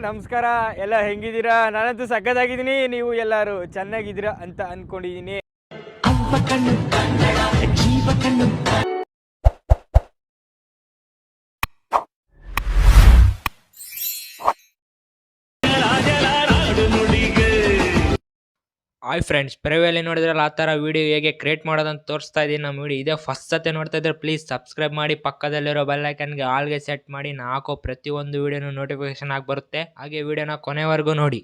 ನಮಸ್ಕಾರ. ಎಲ್ಲ ಹೆಂಗಿದ್ದೀರಾ? ನಾನಂತೂ ಸಖತ್ತಾಗಿದ್ದೀನಿ. ನೀವು ಎಲ್ಲರೂ ಚೆನ್ನಾಗಿದ್ದೀರಾ ಅಂತ ಅನ್ಕೊಂಡಿದ್ದೀನಿ. ಹಾಯ್ ಫ್ರೆಂಡ್ಸ್, ಪ್ರಿವ್ಯೂಲಿ ನೋಡಿದ್ರಲ್ಲ ಆ ಥರ ವೀಡಿಯೋ ಹೇಗೆ ಕ್ರಿಯೇಟ್ ಮಾಡೋದಂತ ತೋರಿಸ್ತಾ ಇದ್ದೀನಿ. ನಮ್ಮ ವೀಡಿಯೋ ಇದೇ ಫಸ್ಟ್ ಸತಿ ನೋಡ್ತಾ ಇದ್ರೆ ಪ್ಲೀಸ್ ಸಬ್ಸ್ಕ್ರೈಬ್ ಮಾಡಿ, ಪಕ್ಕದಲ್ಲಿರೋ ಬೆಲ್ ಐಕನ್ಗೆ ಆಲ್ಗೆ ಸೆಟ್ ಮಾಡಿ. ನಾ ಹಾಕೋ ಪ್ರತಿಯೊಂದು ವೀಡಿಯೋನು ನೋಟಿಫಿಕೇಶನ್ ಆಗಿ ಬರುತ್ತೆ. ಹಾಗೆ ವೀಡಿಯೋನ ಕೊನೆವರೆಗೂ ನೋಡಿ.